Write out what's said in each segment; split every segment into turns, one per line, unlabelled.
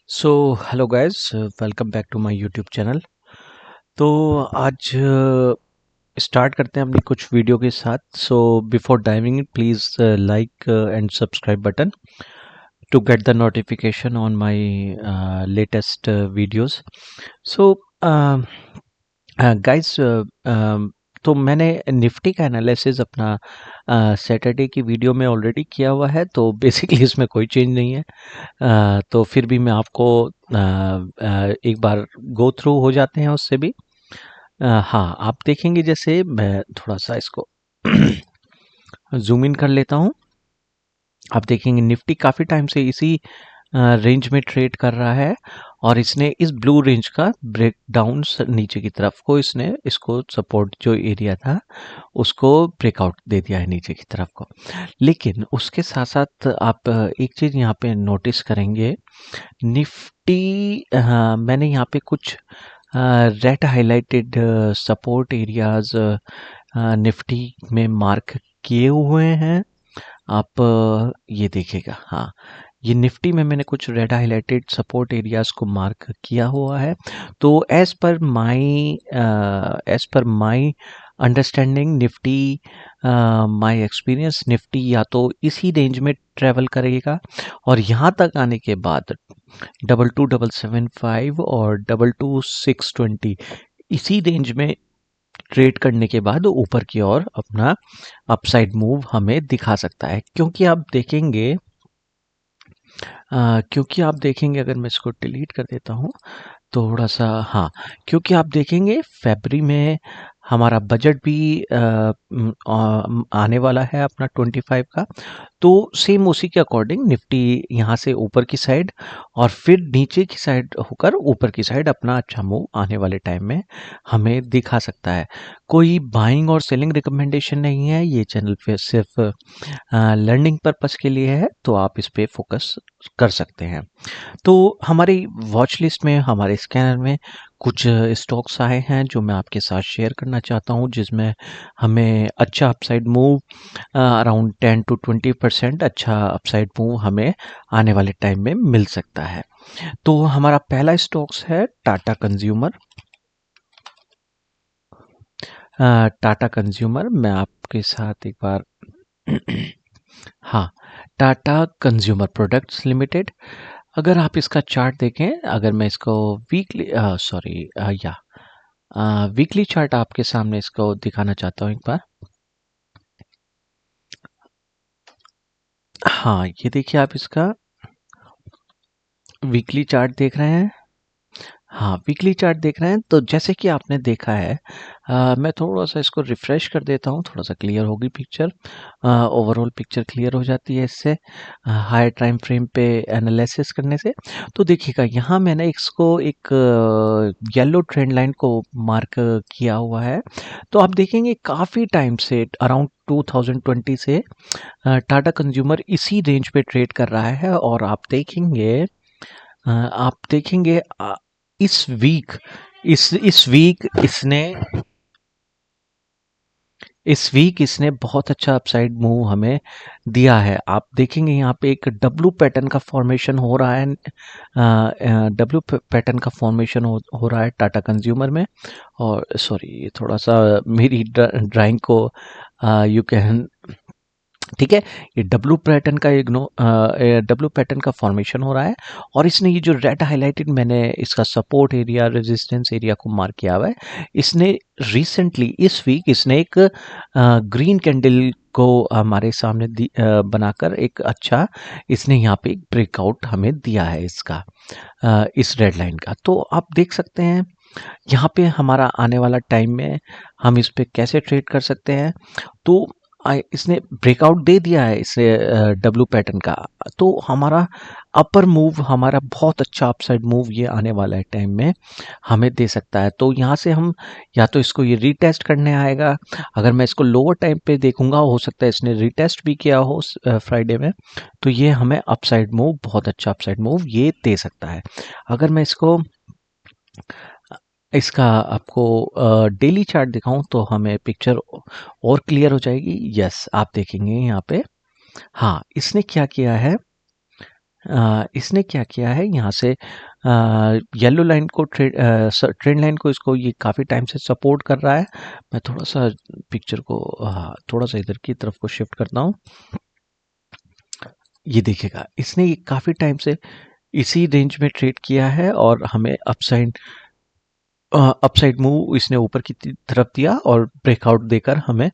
So hello guys, welcome back to my YouTube channel. तो आज start करते हैं अपनी कुछ वीडियो के साथ। So before diving in, please like and subscribe button to get the notification on my latest videos. So guys, तो मैंने निफ्टी का एनालिसिस अपना सैटरडे की वीडियो में ऑलरेडी किया हुआ है, तो बेसिकली इसमें कोई चेंज नहीं है। तो फिर भी मैं आपको एक बार गो थ्रू हो जाते हैं उससे भी। हाँ, आप देखेंगे, जैसे मैं थोड़ा सा इसको जूम इन कर लेता हूँ। आप देखेंगे निफ्टी काफ़ी टाइम से इसी रेंज में ट्रेड कर रहा है, और इसने इस ब्लू रेंज का ब्रेक डाउन नीचे की तरफ को इसको सपोर्ट जो एरिया था उसको ब्रेकआउट दे दिया है नीचे की तरफ को। लेकिन उसके साथ साथ आप एक चीज़ यहाँ पे नोटिस करेंगे, निफ्टी मैंने यहाँ पे कुछ red highlighted support areas Nifty में मार्क किए हुए हैं। आप ये देखिएगा, हाँ, ये निफ्टी में मैंने कुछ रेड हाइलाइटेड सपोर्ट एरियाज को मार्क किया हुआ है। तो as per my understanding Nifty, my experience, Nifty या तो इसी रेंज में ट्रेवल करेगा, और यहाँ तक आने के बाद 22,775 और 22,620 इसी रेंज में ट्रेड करने के बाद ऊपर की ओर अपना अपसाइड मूव हमें दिखा सकता है। क्योंकि आप देखेंगे, अगर मैं इसको डिलीट कर देता हूँ थोड़ा सा, हाँ, क्योंकि आप देखेंगे फरवरी में हमारा बजट भी आने वाला है अपना 25 का। तो सेम उसी के अकॉर्डिंग निफ्टी यहाँ से ऊपर की साइड और फिर नीचे की साइड होकर ऊपर की साइड अपना अच्छा मूव आने वाले टाइम में हमें दिखा सकता है। कोई बाइंग और सेलिंग रिकमेंडेशन नहीं है, ये चैनल पे सिर्फ लर्निंग पर्पस के लिए है, तो आप इस पे फोकस कर सकते हैं। तो हमारी वॉच लिस्ट में, हमारे स्कैनर में कुछ स्टॉक्स आए हैं जो मैं आपके साथ शेयर करना चाहता हूं, जिसमें हमें अच्छा अपसाइड मूव अराउंड 10 to 20% अच्छा अपसाइड मूव हमें आने वाले टाइम में मिल सकता है। तो हमारा पहला स्टॉक्स है टाटा कंज्यूमर। टाटा कंज्यूमर मैं आपके साथ एक बार हाँ, टाटा कंज्यूमर प्रोडक्ट्स लिमिटेड। अगर आप इसका चार्ट देखें, अगर मैं इसको वीकली सॉरी या वीकली चार्ट आपके सामने इसको दिखाना चाहता हूँ एक बार। हाँ, ये देखिए, आप इसका वीकली चार्ट देख रहे हैं। हाँ, वीकली चार्ट देख रहे हैं, तो जैसे कि आपने देखा है, मैं थोड़ा सा इसको रिफ्रेश कर देता हूँ, थोड़ा सा क्लियर होगी पिक्चर। ओवरऑल पिक्चर क्लियर हो जाती है इससे, हाई टाइम फ्रेम पे एनालिसिस करने से। तो देखिएगा, यहाँ मैंने इसको एक येलो ट्रेंड लाइन को मार्क किया हुआ है। तो आप देखेंगे काफ़ी टाइम से, अराउंड 2020 से टाटा कंज्यूमर इसी रेंज पे ट्रेड कर रहा है, और आप देखेंगे इस वीक इस वीक इसने बहुत अच्छा अपसाइड मूव हमें दिया है। आप देखेंगे यहाँ पे एक डब्लू पैटर्न का फॉर्मेशन हो रहा है, डब्लू पैटर्न का फॉर्मेशन हो रहा है टाटा कंज्यूमर में। और सॉरी, ये थोड़ा सा मेरी ड्राइंग को यू कैन, ठीक है, ये डब्लू पैटर्न का फॉर्मेशन हो रहा है, और इसने ये जो रेड हाईलाइटेड मैंने इसका सपोर्ट एरिया, रेजिस्टेंस एरिया को मार्क किया हुआ है, इसने रिसेंटली इस वीक इसने एक ग्रीन कैंडल को हमारे सामने बनाकर एक अच्छा, इसने यहाँ पे एक ब्रेकआउट हमें दिया है इसका, इस रेड लाइन का। तो आप देख सकते हैं यहाँ पे हमारा आने वाला टाइम में हम इस पे कैसे ट्रेड कर सकते हैं। तो इसने ब्रेकआउट दे दिया है इसने डब्लू पैटर्न का, तो हमारा अपर मूव, हमारा बहुत अच्छा अपसाइड मूव ये आने वाला है टाइम में हमें दे सकता है। तो यहाँ से हम या तो इसको ये रीटेस्ट करने आएगा, अगर मैं इसको लोअर टाइम पे देखूंगा, हो सकता है इसने रीटेस्ट भी किया हो फ्राइडे में, तो ये हमें अपसाइड मूव, बहुत अच्छा अपसाइड मूव ये दे सकता है। अगर मैं इसका आपको डेली चार्ट दिखाऊं तो हमें पिक्चर और क्लियर हो जाएगी। यस, आप देखेंगे यहाँ पे, हाँ, इसने क्या किया है, इसने क्या किया है यहाँ से येलो लाइन को ट्रेंड लाइन को इसको ये काफ़ी टाइम से सपोर्ट कर रहा है। मैं थोड़ा सा पिक्चर को थोड़ा सा इधर की तरफ को शिफ्ट करता हूँ। ये देखिएगा इसने ये काफ़ी टाइम से इसी रेंज में ट्रेड किया है और हमें अपसाइड मूव इसने ऊपर की तरफ दिया और ब्रेकआउट देकर हमें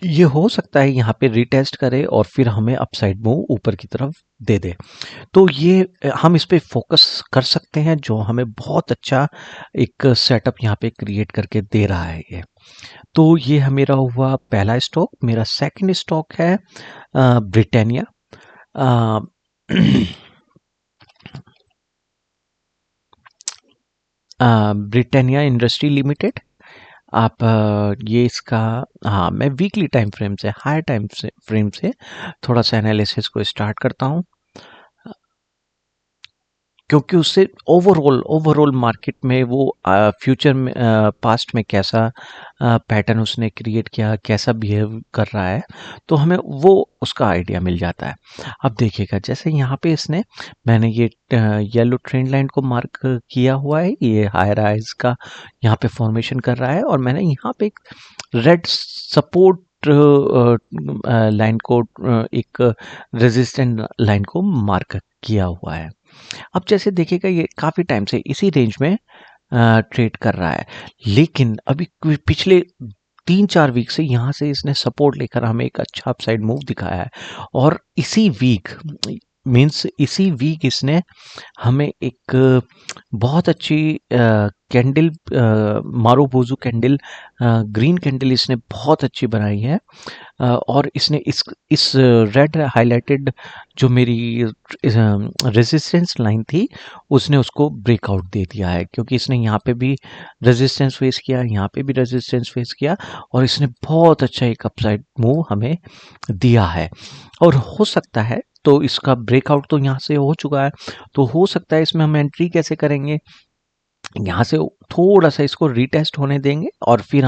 ये हो सकता है यहाँ पे रिटेस्ट करे और फिर हमें अपसाइड मूव ऊपर की तरफ दे दे। तो ये हम इस पे फोकस कर सकते हैं जो हमें बहुत अच्छा एक सेटअप यहाँ पे क्रिएट करके दे रहा है ये। तो ये है मेरा हुआ पहला स्टॉक। मेरा सेकंड स्टॉक है ब्रिटानिया। Britannia industry limited. आप ये इसका हाँ मैं वीकली टाइम फ्रेम से हाई टाइम फ्रेम से थोड़ा सा एनालिसिस को स्टार्ट करता हूँ, क्योंकि उससे ओवरऑल मार्केट में वो फ्यूचर में पास्ट में कैसा पैटर्न उसने क्रिएट किया, कैसा बिहेव कर रहा है, तो हमें वो उसका आइडिया मिल जाता है। अब देखिएगा जैसे यहाँ पे मैंने ये येलो ट्रेंड लाइन को मार्क किया हुआ है, ये हाई राइज का यहाँ पे फॉर्मेशन कर रहा है और मैंने यहाँ पे एक रेड सपोर्ट लाइन को एक रेजिस्टेंट लाइन को मार्क किया हुआ है। अब जैसे देखिएगा ये काफ़ी टाइम से इसी रेंज में ट्रेड कर रहा है, लेकिन अभी पिछले 3-4 वीक से यहाँ से इसने सपोर्ट लेकर हमें एक अच्छा अपसाइड मूव दिखाया है और इसी वीक इसने हमें एक बहुत अच्छी candle marubozu candle green candle इसने बहुत अच्छी बनाई है और इसने इस रेड हाइलाइटेड जो मेरी रेजिस्टेंस लाइन थी उसने उसको ब्रेकआउट दे दिया है, क्योंकि इसने यहाँ पे भी रेजिस्टेंस फेस किया, यहाँ पे भी रेजिस्टेंस फेस किया और इसने बहुत अच्छा एक अपसाइड मूव हमें दिया है। और हो सकता है तो इसका ब्रेकआउट तो यहाँ से हो चुका है, तो हो सकता है इसमें हम एंट्री कैसे करेंगे, यहाँ से थोड़ा सा इसको रीटेस्ट होने देंगे और फिर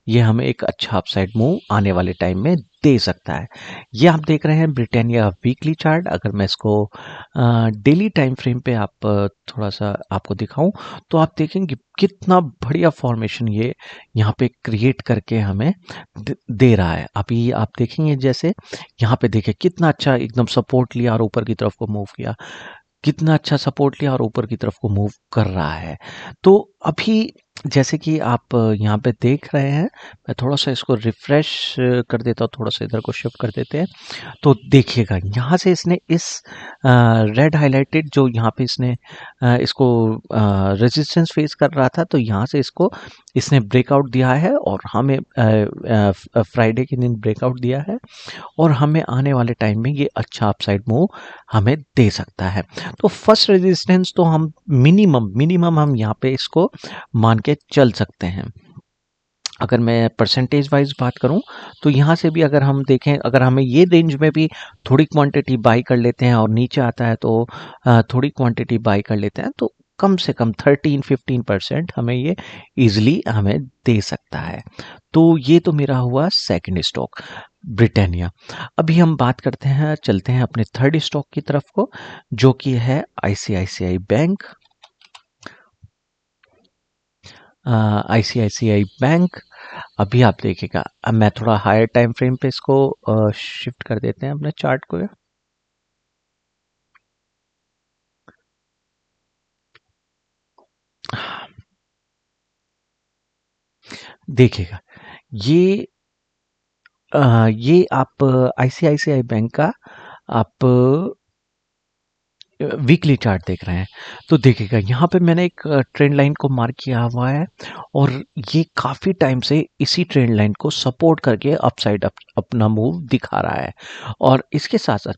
ये हमें एक अच्छा अपसाइड मूव आने वाले टाइम में दे सकता है। ये आप देख रहे हैं ब्रिटानिया वीकली चार्ट। अगर मैं इसको डेली टाइम फ्रेम पे थोड़ा सा आपको दिखाऊं तो आप देखेंगे कितना बढ़िया फॉर्मेशन ये यहाँ पे क्रिएट करके हमें दे रहा है। अभी आप देखेंगे जैसे यहाँ पे देखें कितना अच्छा एकदम सपोर्ट लिया और ऊपर की तरफ को मूव किया, कितना अच्छा सपोर्ट लिया और ऊपर की तरफ को मूव कर रहा है। तो अभी जैसे कि आप यहाँ पे देख रहे हैं, मैं थोड़ा सा इसको रिफ्रेश कर देता हूँ, थोड़ा सा इधर को शिफ्ट कर देते हैं। तो देखिएगा यहाँ से इसने इस रेड हाइलाइटेड जो यहाँ पे इसको रेजिस्टेंस फेस कर रहा था, तो यहाँ से इसने ब्रेकआउट दिया है और हमें फ्राइडे के दिन ब्रेकआउट दिया है और हमें आने वाले टाइम में ये अच्छा अपसाइड मूव हमें दे सकता है। तो फर्स्ट रेजिस्टेंस तो हम मिनिमम हम यहाँ पे इसको मान के चल सकते हैं। अगर मैं परसेंटेज वाइज बात करूं तो यहाँ से भी अगर हम देखें, अगर हमें ये रेंज में भी थोड़ी क्वांटिटी बाई कर लेते हैं और नीचे आता है तो थोड़ी क्वांटिटी बाई कर लेते हैं, तो कम से कम 13-15% हमें ये इजीली हमें दे सकता है। तो ये तो मेरा हुआ सेकंड स्टॉक ब्रिटानिया। अभी हम बात करते हैं, चलते हैं अपने थर्ड स्टॉक की तरफ को, जो कि है आईसीआईसीआई बैंक। आईसीआईसीआई बैंक अभी आप देखिएगा, अब मैं थोड़ा हायर टाइम फ्रेम पे इसको शिफ्ट कर देते हैं अपने चार्ट को। देखिएगा ये आप आईसीआईसीआई बैंक का आप वीकली चार्ट देख रहे हैं तो देखिएगा यहाँ पे मैंने एक ट्रेंड लाइन को मार्क किया हुआ है और ये काफ़ी टाइम से इसी ट्रेंड लाइन को सपोर्ट करके अपना मूव दिखा रहा है। और इसके साथ साथ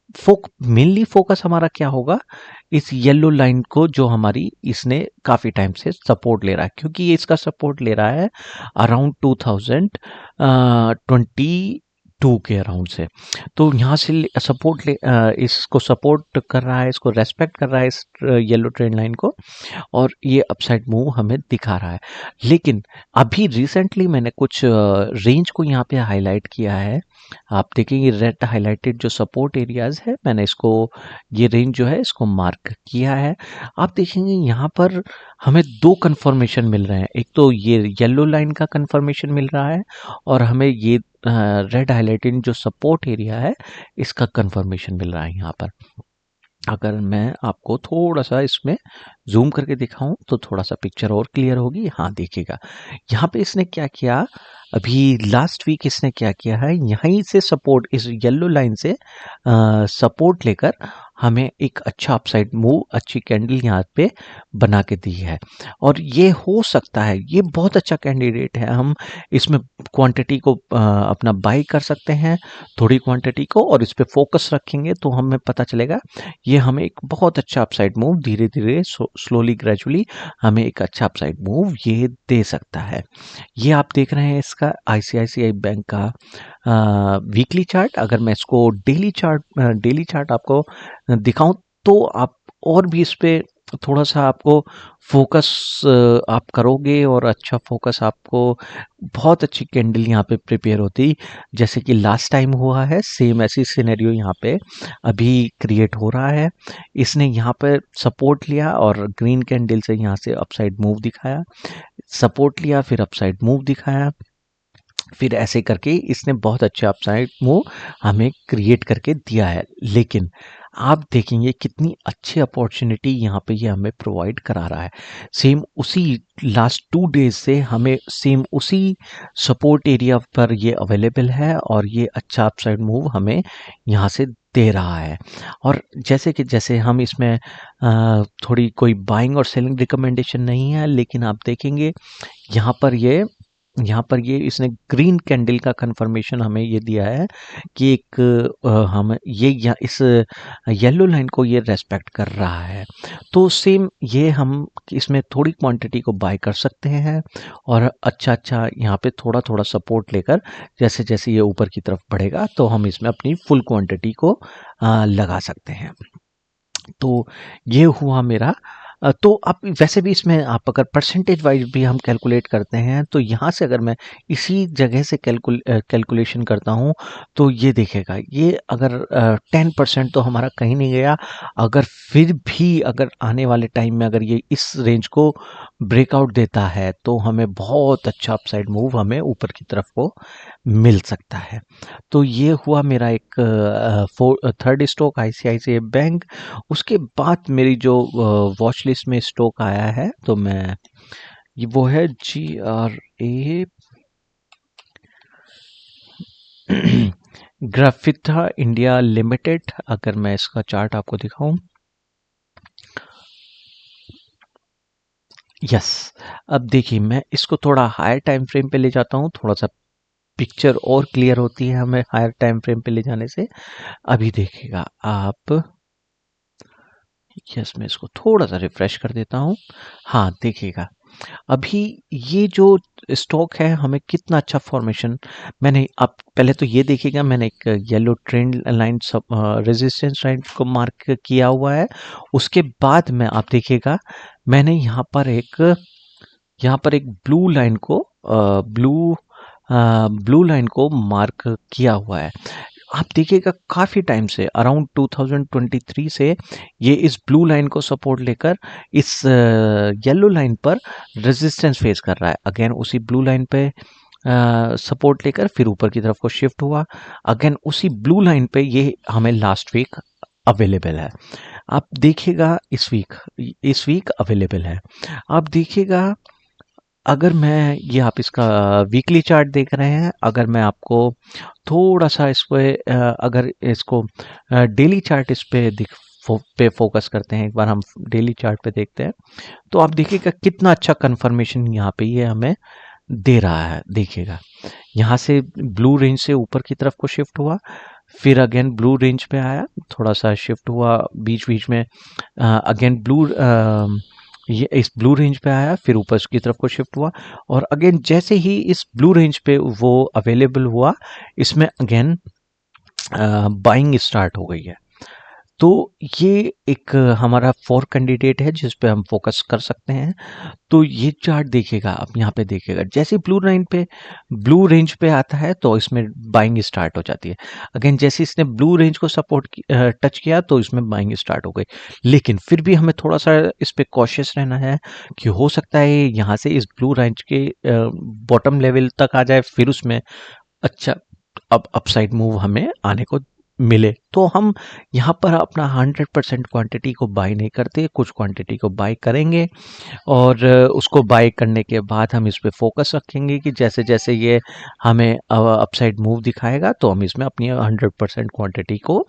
मेनली फोकस हमारा क्या होगा, इस येलो लाइन को जो हमारी इसने काफ़ी टाइम से सपोर्ट ले रहा है, क्योंकि ये इसका सपोर्ट ले रहा है अराउंड 2020 2 के अराउंड से। तो यहाँ से इसको सपोर्ट कर रहा है, इसको रेस्पेक्ट कर रहा है इस येलो ट्रेंड लाइन को, और ये अपसाइड मूव हमें दिखा रहा है। लेकिन अभी रिसेंटली मैंने कुछ रेंज को यहाँ पे हाईलाइट किया है। आप देखेंगे रेड हाईलाइटेड जो सपोर्ट एरियाज है, मैंने इसको ये रेंज जो है इसको मार्क किया है। आप देखेंगे यहाँ पर हमें 2 कंफर्मेशन मिल रहे हैं। एक तो ये येलो लाइन का कंफर्मेशन मिल रहा है, और हमें ये रेड हाईलाइटेड जो सपोर्ट एरिया है इसका कंफर्मेशन मिल रहा है यहाँ पर। अगर मैं आपको थोड़ा सा इसमें जूम करके दिखाऊं तो थोड़ा सा पिक्चर और क्लियर होगी। हाँ देखिएगा, यहाँ पे इसने क्या किया, अभी लास्ट वीक इसने क्या किया है, यहीं से सपोर्ट, इस येलो लाइन से सपोर्ट लेकर हमें एक अच्छा अपसाइड मूव, अच्छी कैंडल यहाँ पे बना के दी है। और ये हो सकता है, ये बहुत अच्छा कैंडिडेट है। हम इसमें क्वांटिटी को अपना बाई कर सकते हैं, थोड़ी क्वांटिटी को, और इस पे फोकस रखेंगे तो हमें पता चलेगा ये हमें एक बहुत अच्छा अपसाइड मूव धीरे धीरे स्लोली ग्रेजुअली हमें एक अच्छा अपसाइड मूव ये दे सकता है। ये आप देख रहे हैं इसका आईसीआईसीआई बैंक का वीकली चार्ट। अगर मैं इसको डेली चार्ट आपको दिखाऊं तो आप और भी इस पे थोड़ा सा आपको फोकस आप करोगे, और अच्छा फोकस आपको, बहुत अच्छी कैंडल यहाँ पे प्रिपेयर होती, जैसे कि लास्ट टाइम हुआ है सेम ऐसी सिनेरियो यहाँ पे अभी क्रिएट हो रहा है। इसने यहाँ पर सपोर्ट लिया और ग्रीन कैंडल से यहाँ से अपसाइड मूव दिखाया, सपोर्ट लिया फिर अपसाइड मूव दिखाया, फिर ऐसे करके इसने बहुत अच्छा अपसाइड मूव हमें क्रिएट करके दिया है। लेकिन आप देखेंगे कितनी अच्छी अपॉर्चुनिटी यहाँ पे ये हमें प्रोवाइड करा रहा है। सेम उसी लास्ट 2 डेज से हमें सेम उसी सपोर्ट एरिया पर ये अवेलेबल है, और ये अच्छा अपसाइड मूव हमें यहाँ से दे रहा है। और जैसे हम इसमें थोड़ी कोई बाइंग और सेलिंग रिकमेंडेशन नहीं है, लेकिन आप देखेंगे यहाँ पर ये इसने ग्रीन कैंडल का कंफर्मेशन हमें ये दिया है कि एक हम ये इस येलो लाइन को ये रेस्पेक्ट कर रहा है। तो सेम ये हम इसमें थोड़ी क्वांटिटी को बाय कर सकते हैं, और अच्छा यहाँ पे थोड़ा थोड़ा सपोर्ट लेकर जैसे जैसे ये ऊपर की तरफ बढ़ेगा तो हम इसमें अपनी फुल क्वांटिटी को लगा सकते हैं। तो ये हुआ मेरा। तो आप वैसे भी इसमें आप अगर परसेंटेज वाइज भी हम कैलकुलेट करते हैं तो यहाँ से अगर मैं इसी जगह से कैलकुलेशन करता हूँ तो ये देखेगा, ये अगर 10% तो हमारा कहीं नहीं गया। अगर फिर भी अगर आने वाले टाइम में अगर ये इस रेंज को ब्रेकआउट देता है तो हमें बहुत अच्छा अपसाइड मूव हमें ऊपर की तरफ को मिल सकता है। तो ये हुआ मेरा एक थर्ड स्टॉक आईसीआईसीआई बैंक। उसके बाद मेरी जो वॉच लिस्ट में स्टॉक आया है तो मैं वो है GRA ग्राफिथा इंडिया लिमिटेड। अगर मैं इसका चार्ट आपको दिखाऊं, यस, अब देखिए मैं इसको थोड़ा हायर टाइम फ्रेम पे ले जाता हूं, थोड़ा सा पिक्चर और क्लियर होती है हमें हायर टाइम फ्रेम पे ले जाने से। अभी देखिएगा आप, यस, मैं इसको थोड़ा सा रिफ्रेश कर देता हूं। हाँ देखिएगा, अभी ये जो स्टॉक है हमें कितना अच्छा फॉर्मेशन, मैंने आप पहले तो ये देखिएगा, मैंने एक yellow trend line resistance line को मार्क किया हुआ है। उसके बाद में आप देखिएगा मैंने यहाँ पर एक ब्लू लाइन को मार्क किया हुआ है। आप देखिएगा काफ़ी टाइम से अराउंड 2023 से ये इस ब्लू लाइन को सपोर्ट लेकर इस येलो लाइन पर रेजिस्टेंस फेस कर रहा है। अगेन उसी ब्लू लाइन पे सपोर्ट लेकर फिर ऊपर की तरफ को शिफ्ट हुआ। अगेन उसी ब्लू लाइन पे ये हमें लास्ट वीक अवेलेबल है। आप देखिएगा इस वीक अवेलेबल है। आप देखिएगा, अगर मैं ये आप इसका वीकली चार्ट देख रहे हैं, अगर मैं आपको थोड़ा सा इस पे अगर इसको डेली चार्ट इस पे फोकस करते हैं, एक बार हम डेली चार्ट पे देखते हैं तो आप देखिएगा कितना अच्छा कंफर्मेशन यहाँ पे ये हमें दे रहा है। देखिएगा यहाँ से ब्लू रेंज से ऊपर की तरफ को शिफ्ट हुआ, फिर अगेन ब्लू रेंज पे आया, थोड़ा सा शिफ्ट हुआ, बीच बीच में अगेन ये इस ब्लू रेंज पे आया, फिर ऊपर की तरफ को शिफ्ट हुआ, और अगेन जैसे ही इस ब्लू रेंज पे वो अवेलेबल हुआ, इसमें अगेन बाइंग स्टार्ट हो गई है। तो ये एक हमारा फोर कैंडिडेट है जिस पे हम फोकस कर सकते हैं। तो ये चार्ट देखिएगा, आप यहाँ पे देखिएगा, जैसे ब्लू रेंज पे आता है तो इसमें बाइंग स्टार्ट हो जाती है। अगेन जैसे इसने ब्लू रेंज को टच किया तो इसमें बाइंग स्टार्ट हो गई। लेकिन फिर भी हमें थोड़ा सा इस पे कॉशियस रहना है कि हो सकता है यहाँ से इस ब्लू रेंज के बॉटम लेवल तक आ जाए, फिर उसमें अच्छा अब अपसाइड मूव हमें आने को मिले। तो हम यहाँ पर अपना 100% क्वांटिटी को बाय नहीं करते, कुछ क्वांटिटी को बाय करेंगे, और उसको बाय करने के बाद हम इस पे फोकस रखेंगे कि जैसे जैसे ये हमें अपसाइड मूव दिखाएगा तो हम इसमें अपनी 100% क्वांटिटी को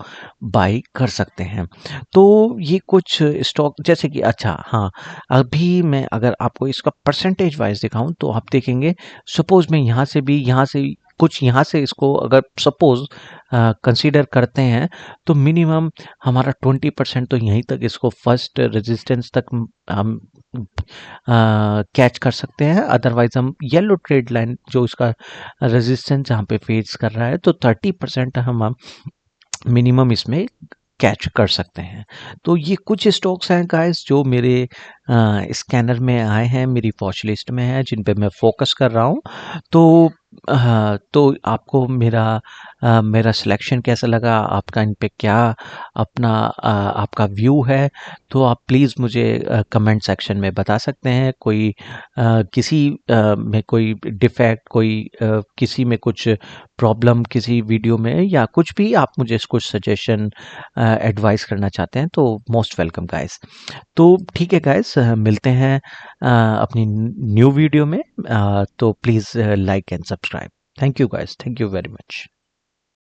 बाय कर सकते हैं। तो ये कुछ स्टॉक जैसे कि अच्छा हाँ, अभी मैं अगर आपको इसका परसेंटेज वाइज दिखाऊं तो आप देखेंगे, सपोज मैं यहाँ से इसको अगर सपोज कंसीडर करते हैं तो मिनिमम हमारा 20% तो यहीं तक इसको फर्स्ट रेजिस्टेंस तक हम कैच कर सकते हैं। अदरवाइज हम येलो ट्रेड लाइन जो इसका रेजिस्टेंस जहाँ पे फेस कर रहा है, तो 30% हम मिनिमम इसमें कैच कर सकते हैं। तो ये कुछ स्टॉक्स हैं गाइस जो मेरे स्कैनर में आए हैं, मेरी वॉच लिस्ट में है, जिन पे मैं फोकस कर रहा हूँ। तो तो आपको मेरा सिलेक्शन कैसा लगा, आपका इन पे क्या अपना आपका व्यू है, तो आप प्लीज़ मुझे कमेंट सेक्शन में बता सकते हैं। कोई किसी में कोई डिफेक्ट, कोई किसी में कुछ प्रॉब्लम किसी वीडियो में, या कुछ भी आप मुझे कुछ सजेशन एडवाइस करना चाहते हैं तो मोस्ट वेलकम गाइस। तो ठीक है गाइस, मिलते हैं अपनी न्यू वीडियो में। तो please like and subscribe. Thank you guys, thank you very much.